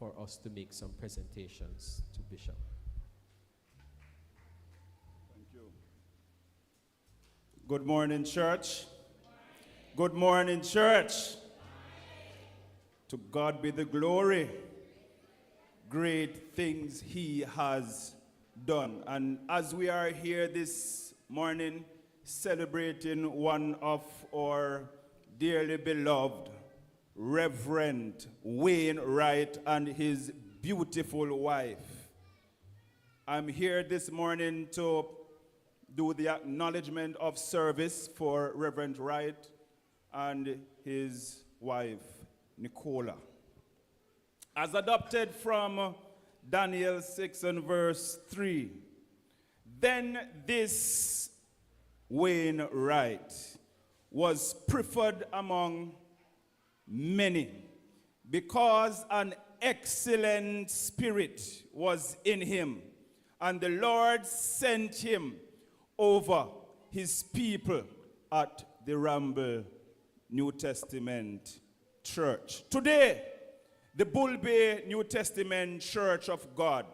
for us to make some presentations to Bishop. Thank you. Good morning, church. Good morning, church. To God be the glory. Great things he has done. And as we are here this morning celebrating one of our dearly beloved Reverend Wayne Wright and his beautiful wife, I'm here this morning to do the acknowledgement of service for Reverend Wright and his wife, Nicola. As adopted from Daniel 6 and verse 3, then this Wayne Wright was preferred among many because an excellent spirit was in him, and the Lord sent him over his people at the Ramble New Testament Church. Today, the Bull Bay New Testament Church of God,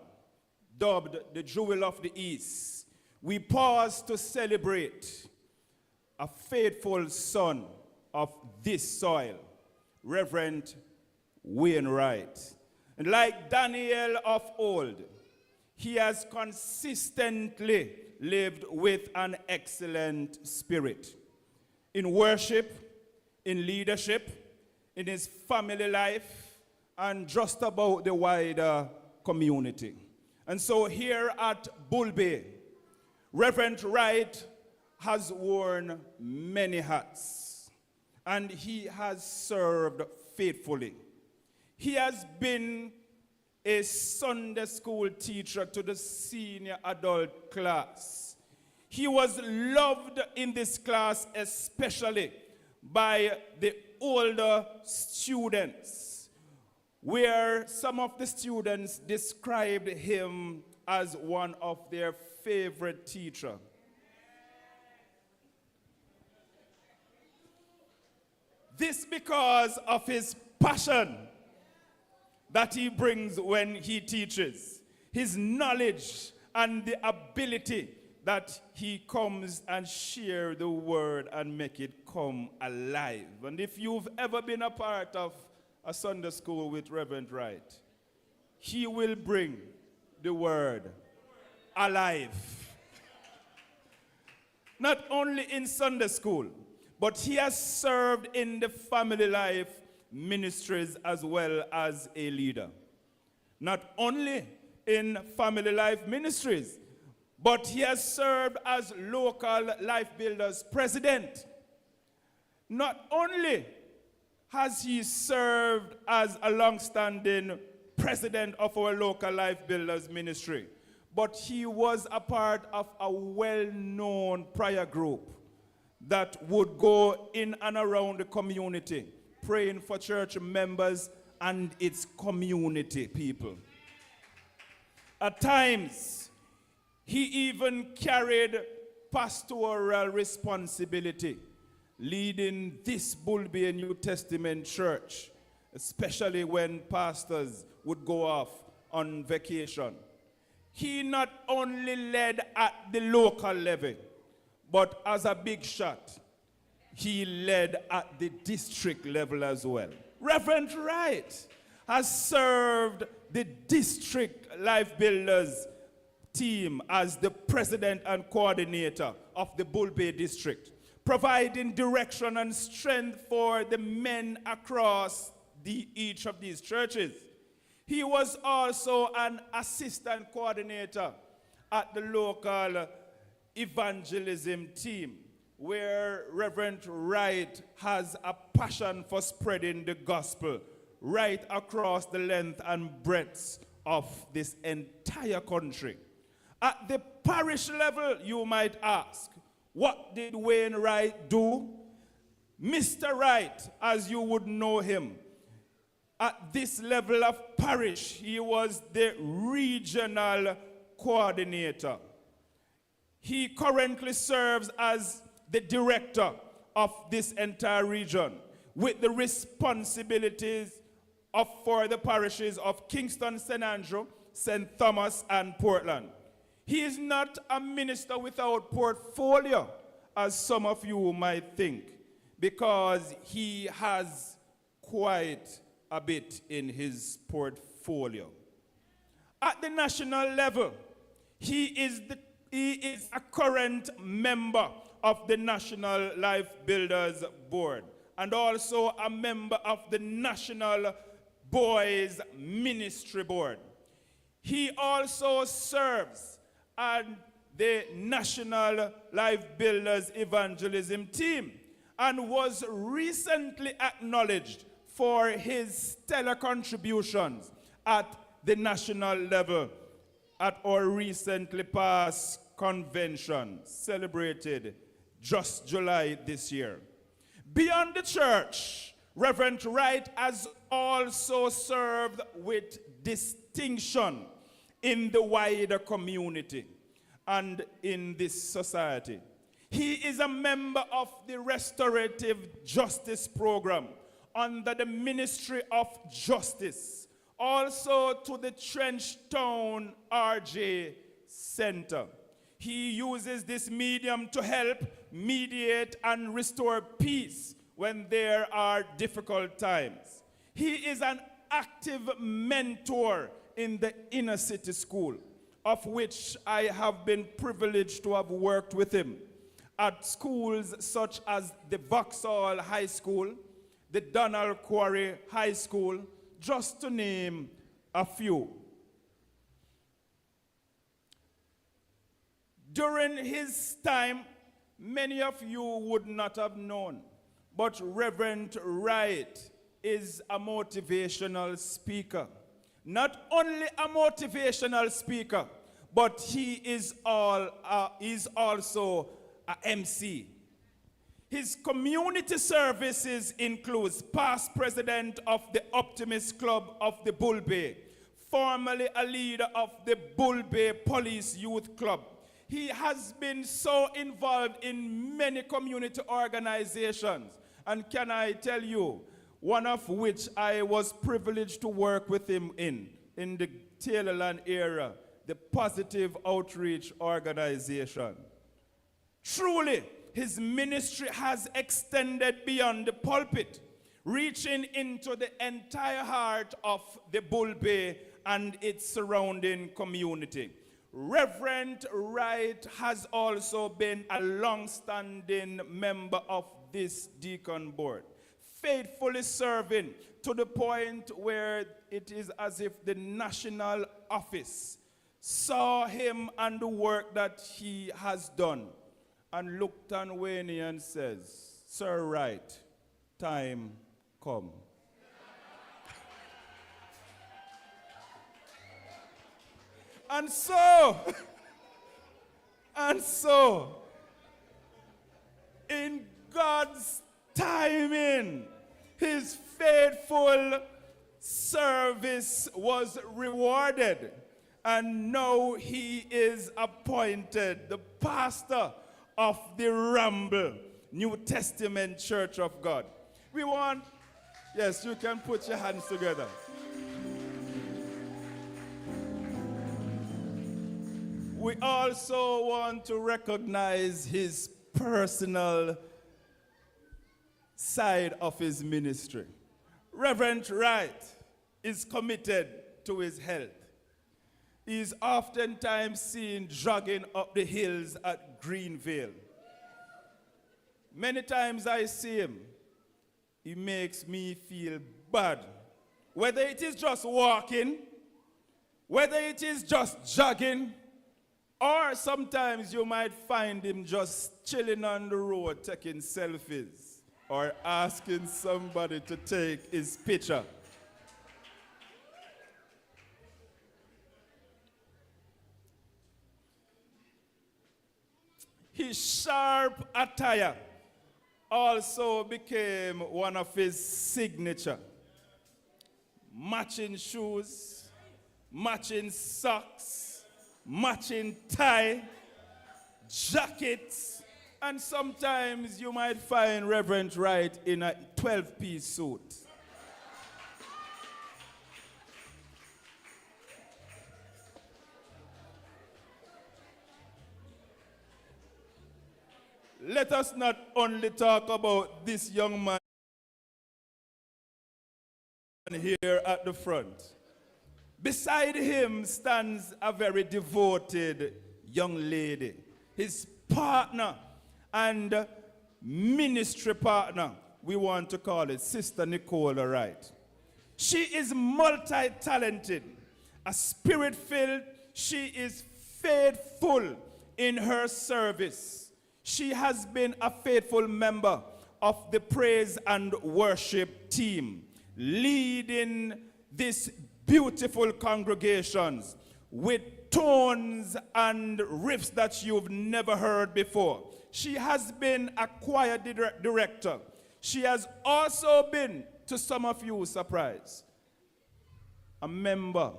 dubbed the Jewel of the East, we pause to celebrate a faithful son of this soil, Reverend Wayne Wright. And like Daniel of old, he has consistently lived with an excellent spirit in worship, in leadership, in his family life, and just about the wider community. And so here at Bull Bay, Reverend Wright has worn many hats, and he has served faithfully. He has been a Sunday school teacher to the senior adult class. He was loved in this class, especially by the older students, where some of the students described him as one of their favorite teachers. This because of his passion that he brings when he teaches, his knowledge and the ability that he comes and share the word and make it come alive. And if you've ever been a part of a Sunday school with Reverend Wright, he will bring the word alive. Not only in Sunday school, but he has served in the family life ministries as well as a leader. Not only in family life ministries, but he has served as local Life Builders president. Not only has he served as a long-standing president of our local Life Builders ministry, but he was a part of a well-known prayer group that would go in and around the community, praying for church members and its community people. At times, he even carried pastoral responsibility, leading this Bull Bay New Testament church, especially when pastors would go off on vacation. He not only led at the local level, but as a big shot, he led at the district level as well. Reverend Wright has served the district Life Builders team as the president and coordinator of the Bull Bay district, providing direction and strength for the men across each of these churches. He was also an assistant coordinator at the local evangelism team, where Reverend Wright has a passion for spreading the gospel right across the length and breadth of this entire country. At the parish level, you might ask, what did Wayne Wright do? Mr. Wright, as you would know him, at this level of parish, he was the regional coordinator. He currently serves as the director of this entire region with the responsibilities for the parishes of Kingston, St. Andrew, St. Thomas, and Portland. He is not a minister without portfolio, as some of you might think, because he has quite a bit in his portfolio. At the national level, he is a current member of the National Life Builders Board and also a member of the National Boys Ministry Board. He also serves on the National Life Builders Evangelism team and was recently acknowledged for his stellar contributions at the national level at our recently passed convention, celebrated just July this year. Beyond the church, Reverend Wright has also served with distinction in the wider community and in this society. He is a member of the Restorative Justice Program under the Ministry of Justice, also to the Trenchtown RJ Center. He uses this medium to help mediate and restore peace when there are difficult times. He is an active mentor in the inner city school, of which I have been privileged to have worked with him at schools such as the Vauxhall High School, the Donald Quarry High School, just to name a few. During his time, many of you would not have known, but Reverend Wright is a motivational speaker. Not only a motivational speaker, but he is also a MC. His community services includes past president of the Optimist Club of the Bull Bay, formerly a leader of the Bull Bay Police Youth Club. He has been so involved in many community organizations, and can I tell you, one of which I was privileged to work with him in the Taylorland area, the Positive Outreach Organization. Truly, his ministry has extended beyond the pulpit, reaching into the entire heart of the Bull Bay and its surrounding community. Reverend Wright has also been a long-standing member of this deacon board, faithfully serving to the point where it is as if the national office saw him and the work that he has done and looked on Wayne and says, "Sir Wright, time come." And so, in God's timing, his faithful service was rewarded, and now he is appointed the pastor of the Ramble New Testament Church of God. Yes, you can put your hands together. We also want to recognize his personal side of his ministry. Reverend Wright is committed to his health. He is oftentimes seen jogging up the hills at Greenvale. Many times I see him, he makes me feel bad. Whether it is just walking, whether it is just jogging, or sometimes you might find him just chilling on the road taking selfies or asking somebody to take his picture. His sharp attire also became one of his signature. Matching shoes, matching socks, matching tie, jackets, and sometimes you might find Reverend Wright in a 12-piece suit. let us not only talk about this young man here at the front. Beside him stands a very devoted young lady, his partner and ministry partner, we want to call it, Sister Nicola Wright. She is multi-talented, a spirit-filled, she is faithful in her service. She has been a faithful member of the praise and worship team, leading these beautiful congregations with tones and riffs that you've never heard before. She has been a choir director. She has also been, to some of you, surprise, a member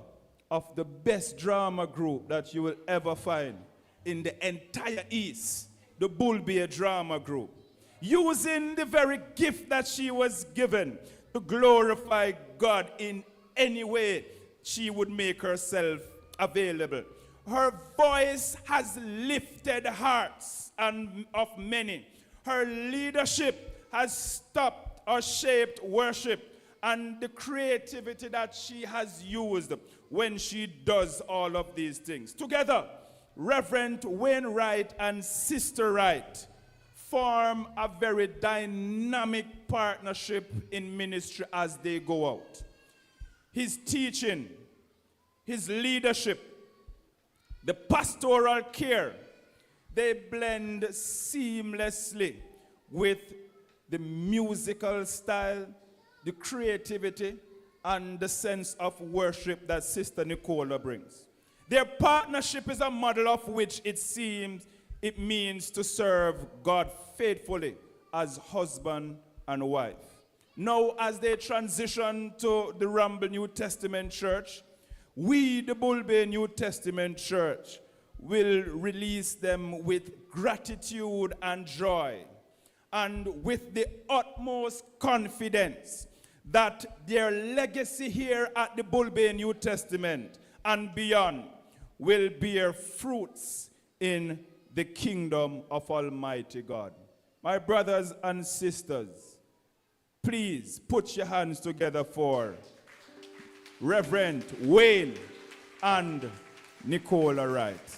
of the best drama group that you will ever find in the entire East, the Bull Bear Drama Group, using the very gift that she was given to glorify God in any way she would make herself available. Her voice has lifted hearts of many. Her leadership has stopped or shaped worship and the creativity that she has used when she does all of these things. Together, Reverend Wayne Wright and Sister Wright form a very dynamic partnership in ministry as they go out. His teaching, his leadership, the pastoral care, they blend seamlessly with the musical style, the creativity, and the sense of worship that Sister Nicola brings. Their partnership is a model of which it seems it means to serve God faithfully as husband and wife. Now, as they transition to the Rumble New Testament Church, we, the Bull Bay New Testament Church, will release them with gratitude and joy, and with the utmost confidence that their legacy here at the Bull Bay New Testament and beyond will bear fruits in the kingdom of Almighty God. My brothers and sisters, please put your hands together for Reverend Wayne and Nicola Wright.